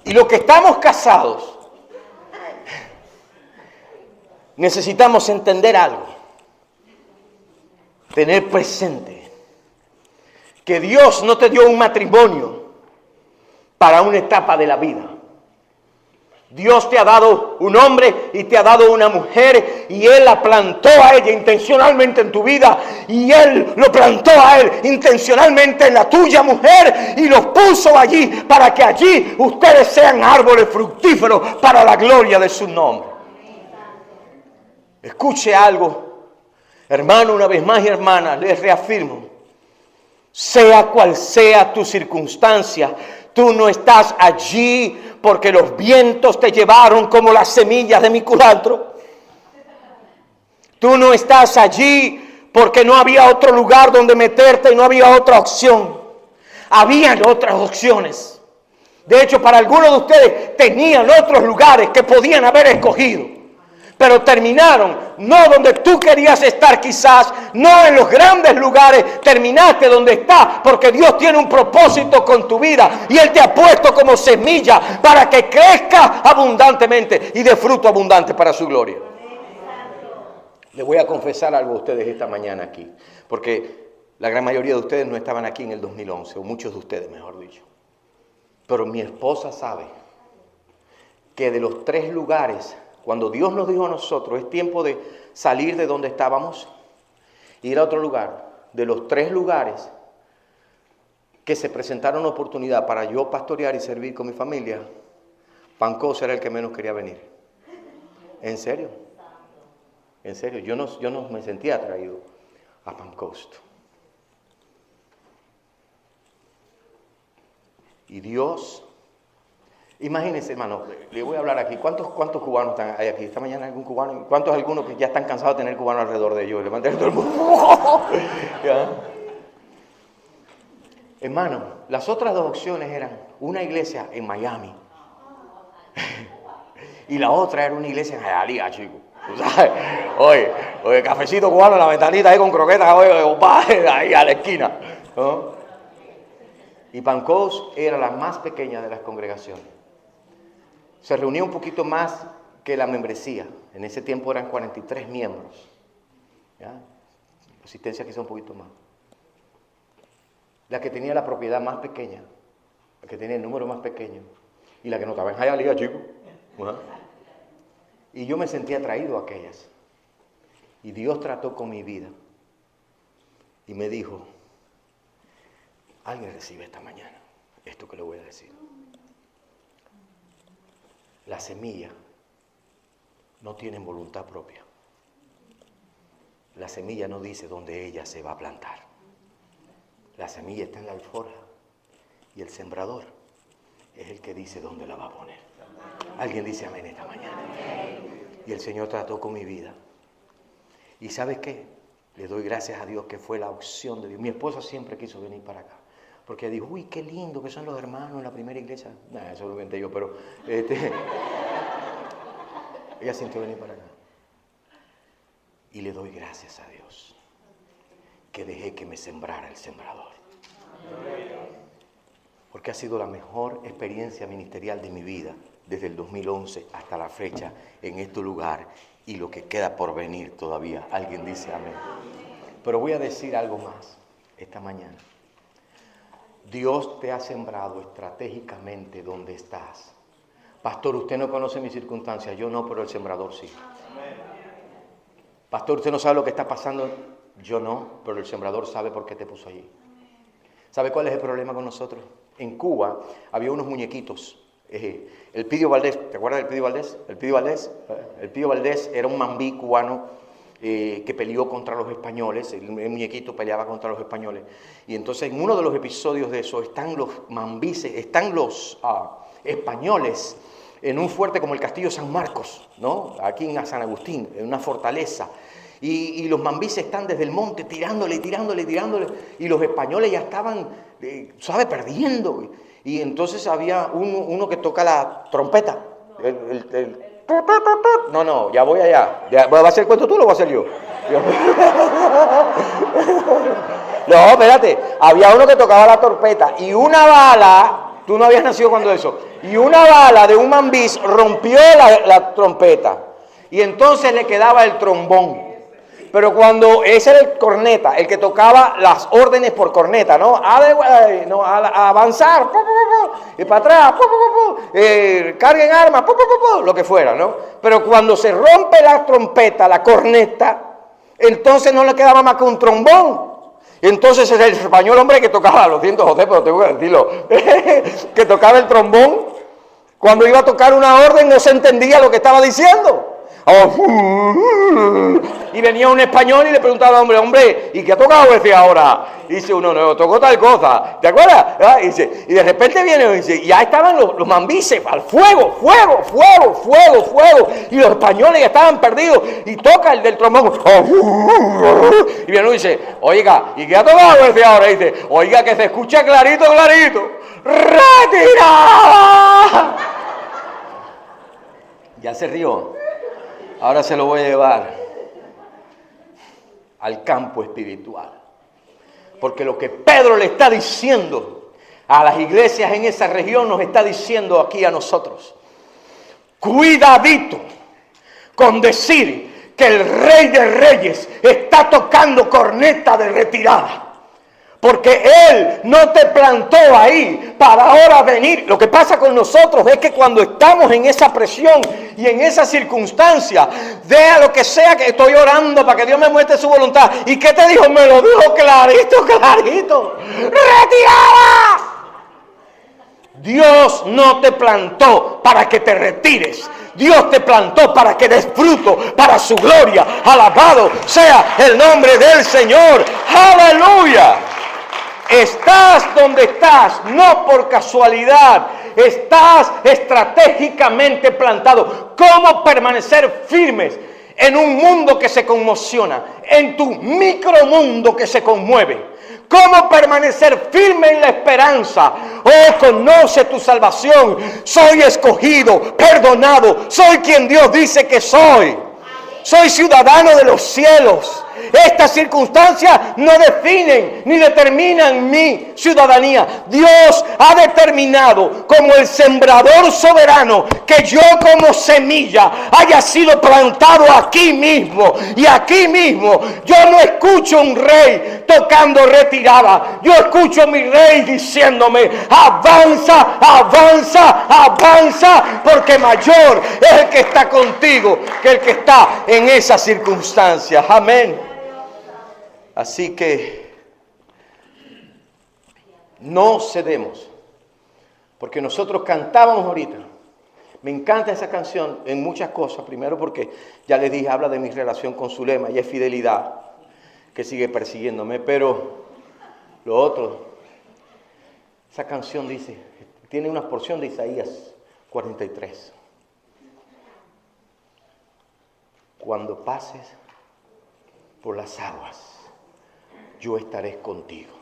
Y los que estamos casados, necesitamos entender algo. Tener presente que Dios no te dio un matrimonio para una etapa de la vida. Dios te ha dado un hombre y te ha dado una mujer y Él la plantó a ella intencionalmente en tu vida y Él lo plantó a él intencionalmente en la tuya, mujer, y los puso allí para que allí ustedes sean árboles fructíferos para la gloria de su nombre. Escuche algo, hermano, una vez más y hermana, les reafirmo, sea cual sea tu circunstancia, tú no estás allí porque los vientos te llevaron como las semillas de mi culantro. Tú no estás allí porque no había otro lugar donde meterte y no había otra opción. Habían otras opciones. De hecho, para algunos de ustedes tenían otros lugares que podían haber escogido. Pero terminaron, no donde tú querías estar quizás, no en los grandes lugares, terminaste donde estás, porque Dios tiene un propósito con tu vida y Él te ha puesto como semilla para que crezca abundantemente y dé fruto abundante para su gloria. Les voy a confesar algo a ustedes esta mañana aquí, porque la gran mayoría de ustedes no estaban aquí en el 2011, o muchos de ustedes, mejor dicho. Pero mi esposa sabe que de los 3 lugares, cuando Dios nos dijo a nosotros, es tiempo de salir de donde estábamos, ir a otro lugar, de los 3 lugares que se presentaron una oportunidad para yo pastorear y servir con mi familia, Pancos era el que menos quería venir. ¿En serio? En serio, yo no me sentía atraído a Pancoast. Y Dios, imagínense, hermano, le voy a hablar aquí. ¿Cuántos cubanos hay aquí? Esta mañana algún cubano. ¿Cuántos algunos que ya están cansados de tener cubanos alrededor de ellos? Levanten todo el mundo. ¿Ya? Hermano, las otras 2 opciones eran una iglesia en Miami y la otra era una iglesia en Hialeah, chicos. ¿Sabes? Oye, cafecito cubano en la ventanita ahí con croquetas, ahí a la esquina, ¿no? Y Pancos era la más pequeña de las congregaciones. Se reunía un poquito más que la membresía. En ese tiempo eran 43 miembros. ¿Ya? La asistencia quizá un poquito más. La que tenía la propiedad más pequeña, la que tenía el número más pequeño, y la que no estaba en Hialeah, chicos. Y yo me sentí atraído a aquellas. Y Dios trató con mi vida. Y me dijo, alguien recibe esta mañana esto que le voy a decir. La semilla no tiene voluntad propia. La semilla no dice dónde ella se va a plantar. La semilla está en la alforja y el sembrador es el que dice dónde la va a poner. Alguien dice amén esta mañana. Y el Señor trató con mi vida. ¿Y sabes qué? Le doy gracias a Dios que fue la opción de Dios. Mi esposa siempre quiso venir para acá. Porque dijo, uy, qué lindo que son los hermanos en la primera iglesia. Nah, eso lo inventé yo, pero... ella sintió venir para acá. Y le doy gracias a Dios que dejé que me sembrara el sembrador. Porque ha sido la mejor experiencia ministerial de mi vida desde el 2011 hasta la fecha en este lugar y lo que queda por venir todavía. Alguien dice amén. Pero voy a decir algo más esta mañana. Dios te ha sembrado estratégicamente donde estás. Pastor, usted no conoce mis circunstancias, yo no, pero el sembrador sí. Pastor, usted no sabe lo que está pasando, yo no, pero el sembrador sabe por qué te puso allí. ¿Sabe cuál es el problema con nosotros? En Cuba había unos muñequitos. El Pidio Valdés, ¿te acuerdas del Pidio Valdés? El Pidio Valdés era un mambí cubano que peleó contra los españoles. El muñequito peleaba contra los españoles. Y entonces en uno de los episodios de eso están los mambises, están los españoles en un fuerte como el Castillo San Marcos, ¿no? Aquí en San Agustín, en una fortaleza. Y los mambises están desde el monte tirándole, y los españoles ya estaban, perdiendo. Y entonces había uno que toca la trompeta. No, ya voy allá. ¿Va a hacer el cuento tú o lo voy a hacer yo? No, espérate. Había uno que tocaba la trompeta y una bala... Tú no habías nacido cuando eso. Y una bala de un mambís rompió la trompeta. Y entonces le quedaba el trombón. Pero cuando ese era el corneta, el que tocaba las órdenes por corneta, ¿no? A avanzar, y para atrás, carguen armas, lo que fuera, ¿no? Pero cuando se rompe la trompeta, la corneta, entonces no le quedaba más que un trombón. Entonces el español, hombre, que tocaba, lo siento José, pero tengo que decirlo, que tocaba el trombón, cuando iba a tocar una orden no se entendía lo que estaba diciendo. Y venía un español y le preguntaba al hombre, ¿y qué ha tocado ese ahora? Y dice uno, no, tocó tal cosa, ¿te acuerdas? Y de repente viene y dice, ya estaban los mambises al fuego, y los españoles ya estaban perdidos, y toca el del trombón, y viene uno y dice, oiga, ¿y qué ha tocado ese ahora? Y dice, oiga, que se escucha clarito, ¡retirada! Ya se rió. Ahora se lo voy a llevar al campo espiritual. Porque lo que Pedro le está diciendo a las iglesias en esa región nos está diciendo aquí a nosotros. Cuidadito con decir que el Rey de Reyes está tocando corneta de retirada. Porque Él no te plantó ahí para ahora venir. Lo que pasa con nosotros es que cuando estamos en esa presión y en esa circunstancia, vea lo que sea que estoy orando para que Dios me muestre su voluntad. ¿Y qué te dijo? Me lo dijo clarito. ¡Retirada! Dios no te plantó para que te retires. Dios te plantó para que des fruto para su gloria. Alabado sea el nombre del Señor. ¡Aleluya! Estás donde estás, no por casualidad. Estás estratégicamente plantado. ¿Cómo permanecer firmes en un mundo que se conmociona? En tu micromundo que se conmueve. ¿Cómo permanecer firme en la esperanza? Oh, conoce tu salvación. Soy escogido, perdonado. Soy quien Dios dice que soy. Soy ciudadano de los cielos. Estas circunstancias no definen ni determinan mi ciudadanía. Dios ha determinado como el sembrador soberano que yo como semilla haya sido plantado aquí mismo. Y aquí mismo yo no escucho un rey tocando retirada. Yo escucho a mi rey diciéndome, avanza, avanza, avanza, porque mayor es el que está contigo que el que está en esas circunstancias. Amén. Así que no cedemos, porque nosotros cantábamos ahorita, Me encanta esa canción en muchas cosas. Primero porque, ya les dije, habla de mi relación con Zulema y es fidelidad que sigue persiguiéndome. Pero lo otro, esa canción dice, tiene una porción de Isaías 43. Cuando pases por las aguas, yo estaré contigo.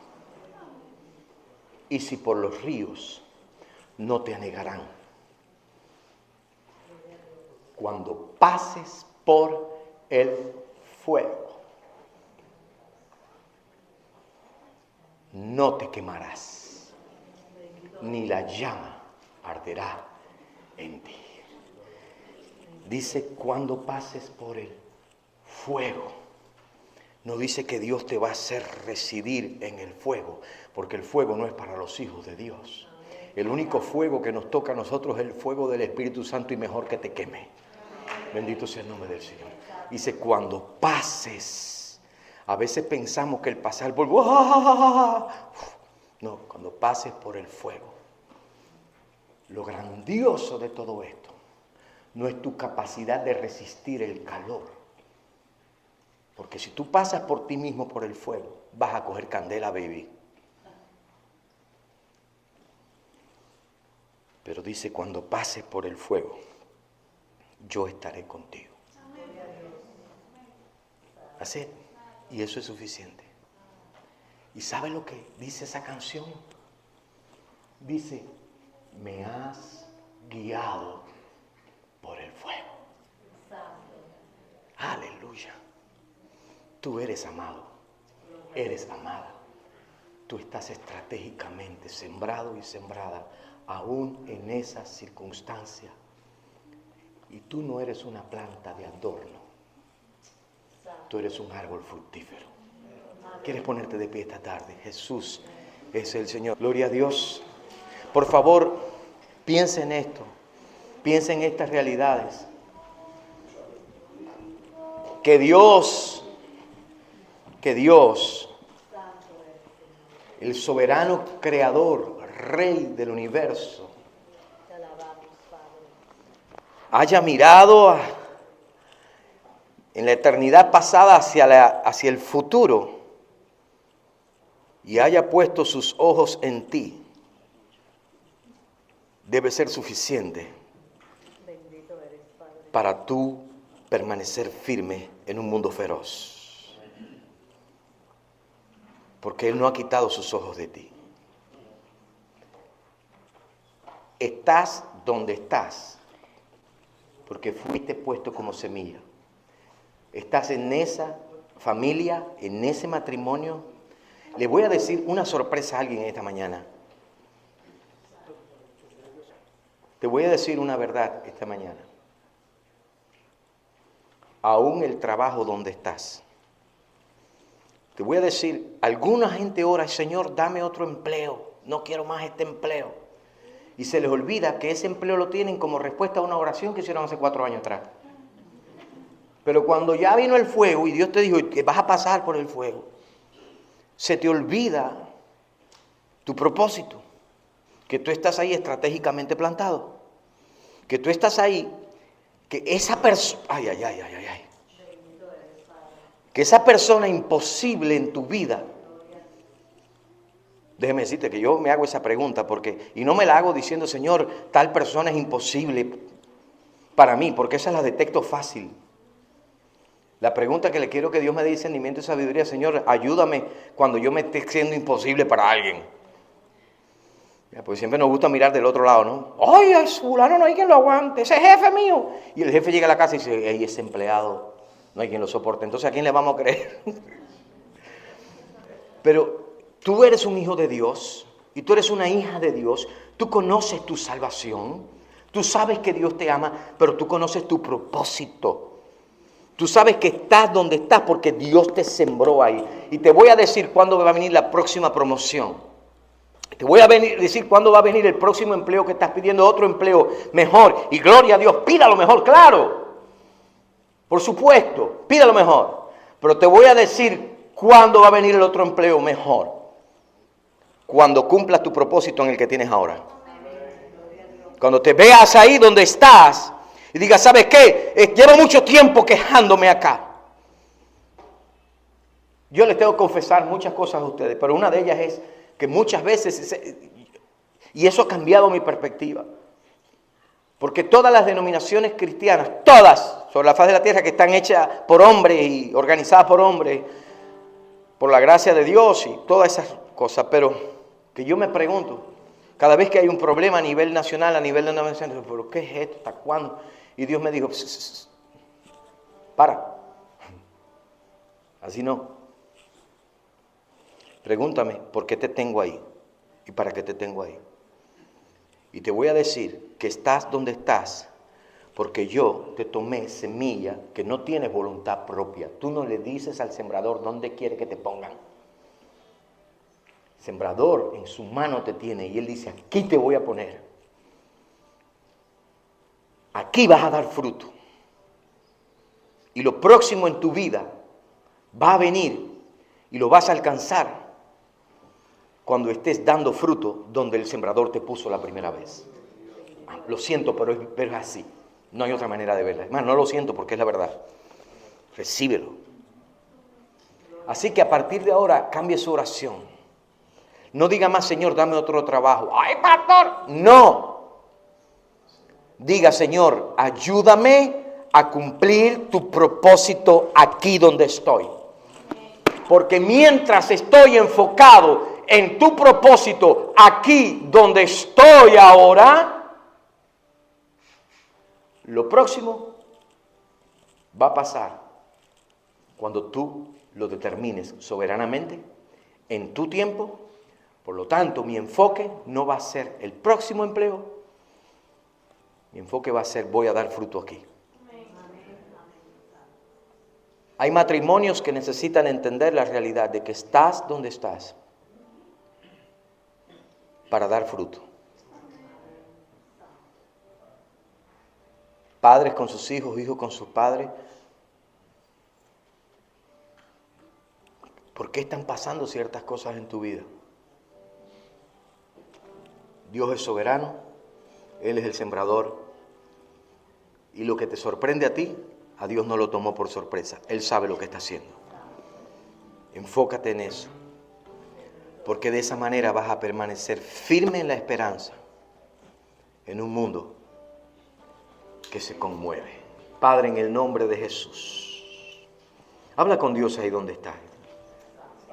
Y si por los ríos, no te anegarán. Cuando pases por el fuego, no te quemarás, ni la llama arderá en ti. Dice, cuando pases por el fuego. No dice que Dios te va a hacer residir en el fuego, porque el fuego no es para los hijos de Dios. El único fuego que nos toca a nosotros es el fuego del Espíritu Santo y mejor que te queme. Bendito sea el nombre del Señor. Dice, cuando pases. A veces pensamos que el pasar por... No, cuando pases por el fuego. Lo grandioso de todo esto no es tu capacidad de resistir el calor. Porque si tú pasas por ti mismo por el fuego, vas a coger candela, baby. Pero dice, cuando pases por el fuego, yo estaré contigo. Así, y eso es suficiente. ¿Y sabe lo que dice esa canción? Dice, me has guiado por el fuego. Aleluya. Tú eres amado, eres amada. Tú estás estratégicamente sembrado y sembrada aún en esa circunstancia. Y tú no eres una planta de adorno. Tú eres un árbol fructífero. ¿Quieres ponerte de pie esta tarde? Jesús es el Señor. Gloria a Dios. Por favor, piensa en esto. Piensa en estas realidades. Que Dios, el soberano creador, rey del universo, haya mirado en la eternidad pasada hacia el futuro y haya puesto sus ojos en ti, debe ser suficiente para tú permanecer firme en un mundo feroz. Porque Él no ha quitado sus ojos de ti. Estás donde estás, porque fuiste puesto como semilla. Estás en esa familia, en ese matrimonio. Le voy a decir una sorpresa a alguien esta mañana. Te voy a decir una verdad esta mañana. Aún el trabajo donde estás. Te voy a decir, alguna gente ora, Señor, dame otro empleo, no quiero más este empleo. Y se les olvida que ese empleo lo tienen como respuesta a una oración que hicieron hace 4 años atrás. Pero cuando ya vino el fuego y Dios te dijo que vas a pasar por el fuego, se te olvida tu propósito, que tú estás ahí estratégicamente plantado, que tú estás ahí, que esa persona, que esa persona imposible en tu vida, déjeme decirte que yo me hago esa pregunta y no me la hago diciendo, Señor, tal persona es imposible para mí, porque esa la detecto fácil. La pregunta que le quiero que Dios me dé discernimiento y sabiduría, Señor, ayúdame cuando yo me esté siendo imposible para alguien. Pues siempre nos gusta mirar del otro lado, ¿no? ¡Ay, al fulano no hay quien lo aguante! ¡Ese jefe mío! Y el jefe llega a la casa y dice, ¡ay, ese empleado! No hay quien lo soporte. Entonces, ¿a quién le vamos a creer? Pero tú eres un hijo de Dios y tú eres una hija de Dios. Tú conoces tu salvación. Tú sabes que Dios te ama, pero tú conoces tu propósito. Tú sabes que estás donde estás porque Dios te sembró ahí. Y te voy a decir cuándo va a venir la próxima promoción. Te voy a decir cuándo va a venir el próximo empleo que estás pidiendo, otro empleo mejor. Y gloria a Dios, pida lo mejor, claro. Por supuesto, pida lo mejor. Pero te voy a decir cuándo va a venir el otro empleo mejor. Cuando cumplas tu propósito en el que tienes ahora. Cuando te veas ahí donde estás y digas, ¿sabes qué? Llevo mucho tiempo quejándome acá. Yo les tengo que confesar muchas cosas a ustedes, pero una de ellas es que muchas veces, y eso ha cambiado mi perspectiva, porque todas las denominaciones cristianas, todas sobre la faz de la tierra que están hechas por hombres y organizadas por hombres, por la gracia de Dios y todas esas cosas, pero que yo me pregunto, cada vez que hay un problema a nivel nacional, a nivel de denominación, ¿pero qué es esto? ¿Hasta cuándo? Y Dios me dijo, para, así no. Pregúntame, ¿por qué te tengo ahí? ¿Y para qué te tengo ahí? Y te voy a decir que estás donde estás porque yo te tomé semilla que no tienes voluntad propia. Tú no le dices al sembrador dónde quiere que te pongan. El sembrador en su mano te tiene y él dice, aquí te voy a poner. Aquí vas a dar fruto. Y lo próximo en tu vida va a venir y lo vas a alcanzar cuando estés dando fruto donde el sembrador te puso la primera vez. Lo siento, pero es así. No hay otra manera de verla. Hermano, no lo siento porque es la verdad. Recíbelo. Así que a partir de ahora cambie su oración. No diga más, Señor, dame otro trabajo. ¡Ay, pastor! No. Diga, Señor, ayúdame a cumplir tu propósito aquí donde estoy. Porque mientras estoy enfocado en tu propósito aquí donde estoy ahora, lo próximo va a pasar cuando tú lo determines soberanamente en tu tiempo. Por lo tanto, mi enfoque no va a ser el próximo empleo. Mi enfoque va a ser, voy a dar fruto aquí. Hay matrimonios que necesitan entender la realidad de que estás donde estás para dar fruto. Padres con sus hijos, hijos con sus padres. ¿Por qué están pasando ciertas cosas en tu vida? Dios es soberano, Él es el sembrador. Y lo que te sorprende a ti, a Dios no lo tomó por sorpresa. Él sabe lo que está haciendo. Enfócate en eso. Porque de esa manera vas a permanecer firme en la esperanza en un mundo que se conmueve. Padre, en el nombre de Jesús, habla con Dios ahí donde estás.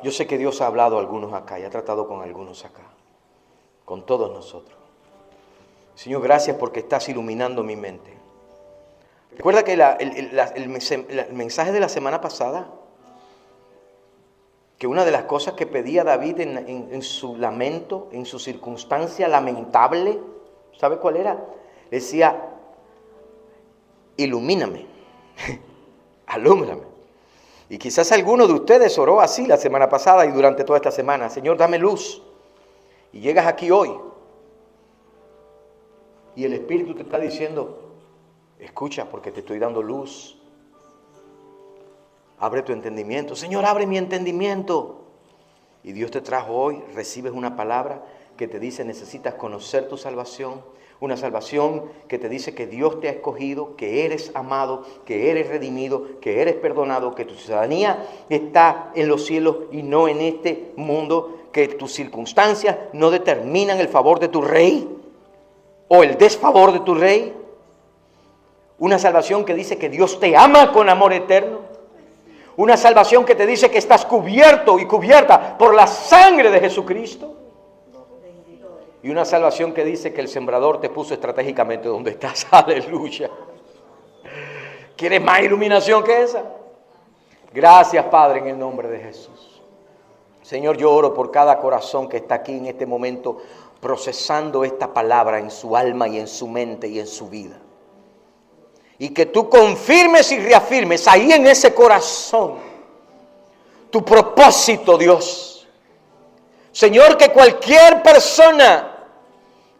Yo sé que Dios ha hablado a algunos acá y ha tratado con algunos acá, con todos nosotros. Señor, gracias porque estás iluminando mi mente. Recuerda que el mensaje de la semana pasada, que una de las cosas que pedía David en su lamento, en su circunstancia lamentable, ¿sabe cuál era? Decía, ilumíname, alúmbrame. Y quizás alguno de ustedes oró así la semana pasada y durante toda esta semana, Señor, dame luz. Y llegas aquí hoy y el Espíritu te está diciendo, escucha porque te estoy dando luz. Abre tu entendimiento. Señor, abre mi entendimiento. Y Dios te trajo hoy, recibes una palabra que te dice necesitas conocer tu salvación. Una salvación que te dice que Dios te ha escogido, que eres amado, que eres redimido, que eres perdonado, que tu ciudadanía está en los cielos y no en este mundo, que tus circunstancias no determinan el favor de tu rey o el desfavor de tu rey. Una salvación que dice que Dios te ama con amor eterno. Una salvación que te dice que estás cubierto y cubierta por la sangre de Jesucristo. Y una salvación que dice que el sembrador te puso estratégicamente donde estás. Aleluya. ¿Quieres más iluminación que esa? Gracias, Padre, en el nombre de Jesús. Señor, yo oro por cada corazón que está aquí en este momento procesando esta palabra en su alma y en su mente y en su vida. Y que tú confirmes y reafirmes ahí en ese corazón tu propósito, Dios. Señor, que cualquier persona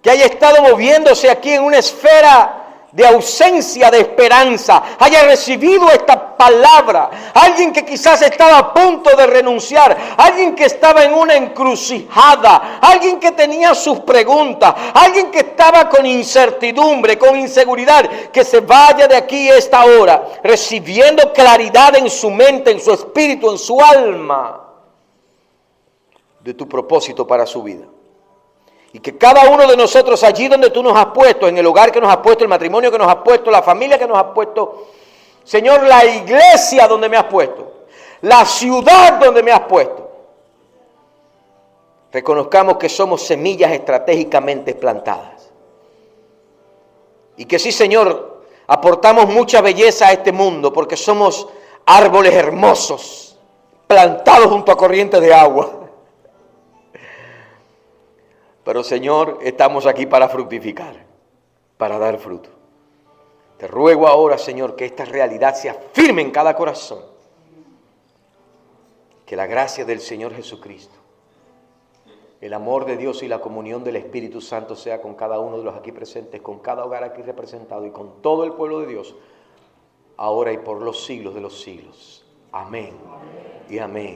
que haya estado moviéndose aquí en una esfera de ausencia de esperanza haya recibido esta palabra. Alguien que quizás estaba a punto de renunciar, alguien que estaba en una encrucijada, alguien que tenía sus preguntas, alguien que estaba con incertidumbre, con inseguridad, que se vaya de aquí esta hora recibiendo claridad en su mente, en su espíritu, en su alma, de tu propósito para su vida. Y que cada uno de nosotros, allí donde tú nos has puesto, en el hogar que nos has puesto, el matrimonio que nos has puesto, la familia que nos has puesto, Señor, la iglesia donde me has puesto, la ciudad donde me has puesto, reconozcamos que somos semillas estratégicamente plantadas. Y que sí, Señor, aportamos mucha belleza a este mundo porque somos árboles hermosos, plantados junto a corrientes de agua. Pero, Señor, estamos aquí para fructificar, para dar fruto. Te ruego ahora, Señor, que esta realidad se afirme en cada corazón. Que la gracia del Señor Jesucristo, el amor de Dios y la comunión del Espíritu Santo sea con cada uno de los aquí presentes, con cada hogar aquí representado y con todo el pueblo de Dios, ahora y por los siglos de los siglos. Amén y amén.